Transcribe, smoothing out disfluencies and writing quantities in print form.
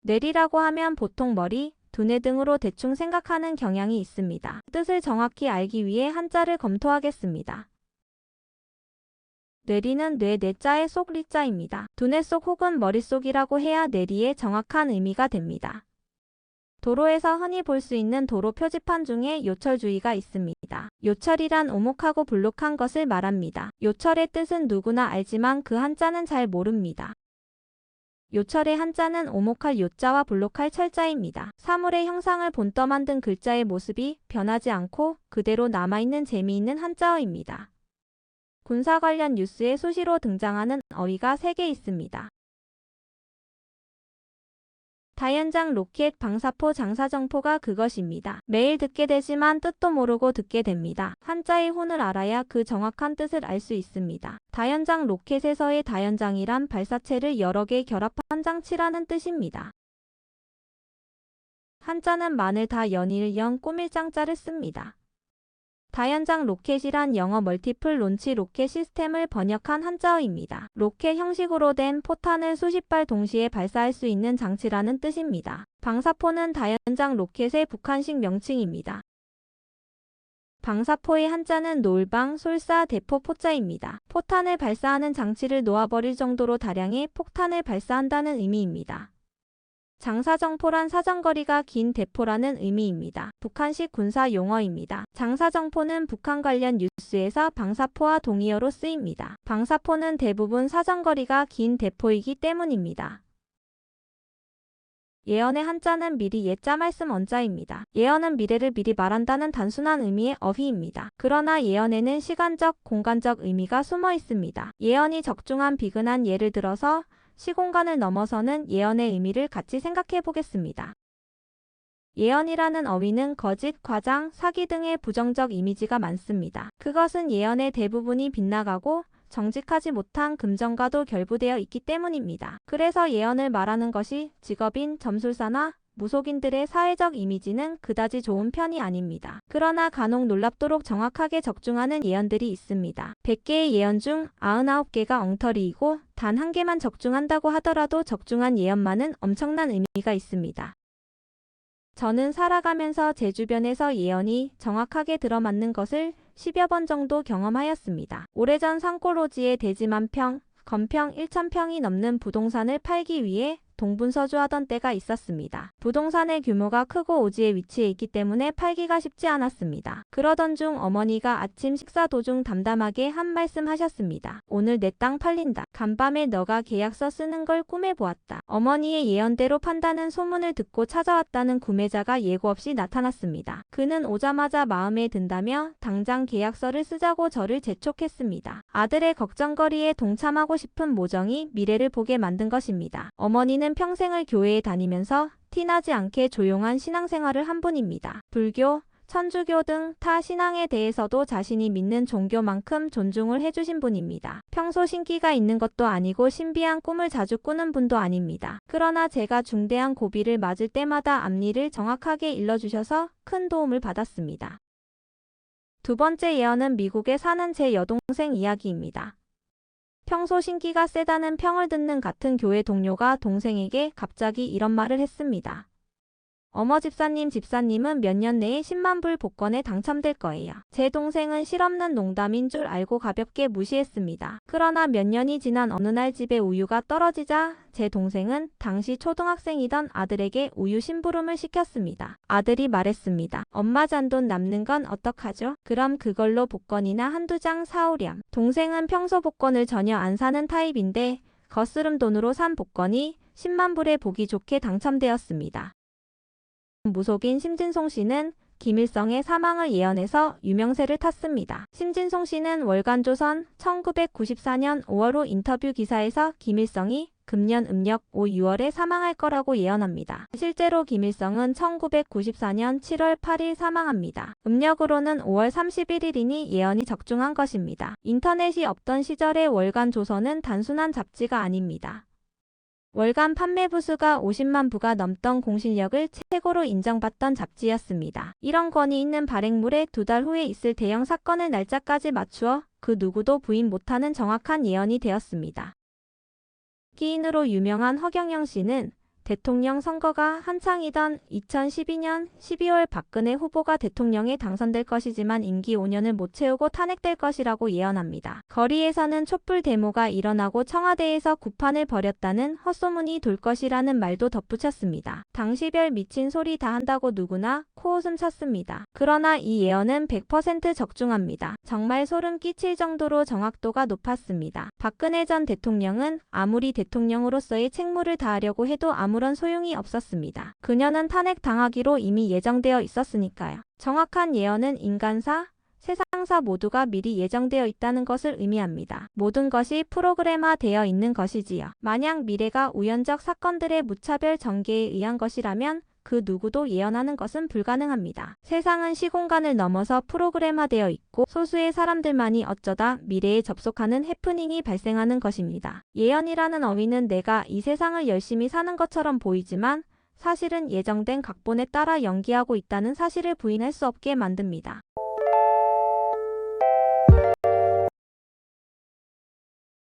뇌리라고 하면 보통 머리, 두뇌 등으로 대충 생각하는 경향이 있습니다. 뜻을 정확히 알기 위해 한자를 검토하겠습니다. 뇌리는 뇌 뇌자의 속 리자입니다. 두뇌 속 혹은 머릿속이라고 해야 뇌리의 정확한 의미가 됩니다. 도로에서 흔히 볼 수 있는 도로 표지판 중에 요철주의가 있습니다. 요철이란 오목하고 불룩한 것을 말합니다. 요철의 뜻은 누구나 알지만 그 한자는 잘 모릅니다. 요철의 한자는 오목할 요자와 불룩할 철자입니다. 사물의 형상을 본떠 만든 글자의 모습이 변하지 않고 그대로 남아있는 재미있는 한자어입니다. 군사 관련 뉴스에 수시로 등장하는 어휘가 3개 있습니다. 다연장, 로켓, 방사포, 장사정포가 그것입니다. 매일 듣게 되지만 뜻도 모르고 듣게 됩니다. 한자의 혼을 알아야 그 정확한 뜻을 알 수 있습니다. 다연장, 로켓에서의 다연장이란 발사체를 여러 개 결합한 장치라는 뜻입니다. 한자는 만을 다 연일 연 꾸밀 장자를 씁니다. 다연장 로켓이란 영어 멀티플 론치 로켓 시스템을 번역한 한자어입니다. 로켓 형식으로 된 포탄을 수십 발 동시에 발사할 수 있는 장치라는 뜻입니다. 방사포는 다연장 로켓의 북한식 명칭입니다. 방사포의 한자는 노을방, 솔사, 대포, 포자입니다. 포탄을 발사하는 장치를 놓아버릴 정도로 다량의 폭탄을 발사한다는 의미입니다. 장사정포란 사정거리가 긴 대포라는 의미입니다. 북한식 군사 용어입니다. 장사정포는 북한 관련 뉴스에서 방사포와 동의어로 쓰입니다. 방사포는 대부분 사정거리가 긴 대포이기 때문입니다. 예언의 한자는 미리 예자 말씀 언자입니다. 예언은 미래를 미리 말한다는 단순한 의미의 어휘입니다. 그러나 예언에는 시간적, 공간적 의미가 숨어 있습니다. 예언이 적중한 비근한 예를 들어서 시공간을 넘어서는 예언의 의미를 같이 생각해 보겠습니다. 예언이라는 어휘는 거짓, 과장, 사기 등의 부정적 이미지가 많습니다. 그것은 예언의 대부분이 빗나가고 정직하지 못한 금전과도 결부되어 있기 때문입니다. 그래서 예언을 말하는 것이 직업인, 점술사나 무속인들의 사회적 이미지는 그다지 좋은 편이 아닙니다. 그러나 간혹 놀랍도록 정확하게 적중하는 예언들이 있습니다. 100개의 예언 중 99개가 엉터리이고 단 1개만 적중한다고 하더라도 적중한 예언만은 엄청난 의미가 있습니다. 저는 살아가면서 제 주변에서 예언이 정확하게 들어맞는 것을 10여 번 정도 경험하였습니다. 오래전 산골오지에 대지 10,000평, 건평 1,000평이 넘는 부동산을 팔기 위해 동분서주하던 때가 있었습니다. 부동산의 규모가 크고 오지에 위치해 있기 때문에 팔기가 쉽지 않았습니다. 그러던 중 어머니가 아침 식사 도중 담담하게 한 말씀 하셨습니다. 오늘 내 땅 팔린다. 간밤에 너가 계약서 쓰는 걸 꿈에 보았다. 어머니의 예언대로 판다는 소문을 듣고 찾아왔다는 구매자가 예고 없이 나타났습니다. 그는 오자마자 마음에 든다며 당장 계약서를 쓰자고 저를 재촉했습니다. 아들의 걱정거리에 동참하고 싶은 모정이 미래를 보게 만든 것입니다. 어머니는 평생을 교회에 다니면서 티나지 않게 조용한 신앙생활을 한 분입니다. 불교, 천주교 등 타 신앙에 대해서도 자신이 믿는 종교만큼 존중을 해주신 분입니다. 평소 신기가 있는 것도 아니고 신비한 꿈을 자주 꾸는 분도 아닙니다. 그러나 제가 중대한 고비를 맞을 때마다 앞니를 정확하게 일러주셔서 큰 도움을 받았습니다. 두 번째 예언은 미국에 사는 제 여동생 이야기입니다. 평소 신기가 세다는 평을 듣는 같은 교회 동료가 동생에게 갑자기 이런 말을 했습니다. 어머 집사님은 몇 년 내에 10만 불 복권에 당첨될 거예요. 제 동생은 실없는 농담인 줄 알고 가볍게 무시했습니다. 그러나 몇 년이 지난 어느 날 집에 우유가 떨어지자 제 동생은 당시 초등학생이던 아들에게 우유 심부름을 시켰습니다. 아들이 말했습니다. 엄마 잔돈 남는 건 어떡하죠? 그럼 그걸로 복권이나 한두 장 사오렴. 동생은 평소 복권을 전혀 안 사는 타입인데 거스름 돈으로 산 복권이 10만 불에 보기 좋게 당첨되었습니다. 무속인 심진송 씨는 김일성의 사망을 예언해서 유명세를 탔습니다. 심진송 씨는 월간조선 1994년 5월 인터뷰 기사에서 김일성이 금년 음력 5, 6월에 사망할 거라고 예언합니다. 실제로 김일성은 1994년 7월 8일 사망합니다. 음력으로는 5월 31일이니 예언이 적중한 것입니다. 인터넷이 없던 시절의 월간조선은 단순한 잡지가 아닙니다. 월간 판매 부수가 50만 부가 넘던 공신력을 최고로 인정받던 잡지였습니다. 이런 권위 있는 발행물에 2달 후에 있을 대형 사건의 날짜까지 맞추어 그 누구도 부인 못하는 정확한 예언이 되었습니다. 기인으로 유명한 허경영 씨는 대통령 선거가 한창이던 2012년 12월 박근혜 후보가 대통령에 당선될 것이지만 임기 5년을 못 채우고 탄핵될 것이라고 예언합니다. 거리에서는 촛불 데모가 일어나고 청와대에서 구판을 벌였다는 헛소문이 돌 것이라는 말도 덧붙였습니다. 당시별 미친 소리 다 한다고 누구나 코웃음 쳤습니다. 그러나 이 예언은 100% 적중합니다. 정말 소름 끼칠 정도로 정확도가 높았습니다. 박근혜 전 대통령은 아무리 대통령으로서의 책무를 다하려고 해도 아무런 소용이 없었습니다. 그녀는 탄핵당하기로 이미 예정되어 있었으니까요. 정확한 예언은 인간사, 세상사 모두가 미리 예정되어 있다는 것을 의미합니다. 모든 것이 프로그램화되어 있는 것이지요. 만약 미래가 우연적 사건들의 무차별 전개에 의한 것이라면 그 누구도 예언하는 것은 불가능합니다. 세상은 시공간을 넘어서 프로그램화되어 있고 소수의 사람들만이 어쩌다 미래에 접속하는 해프닝이 발생하는 것입니다. 예언이라는 어휘는 내가 이 세상을 열심히 사는 것처럼 보이지만 사실은 예정된 각본에 따라 연기하고 있다는 사실을 부인할 수 없게 만듭니다.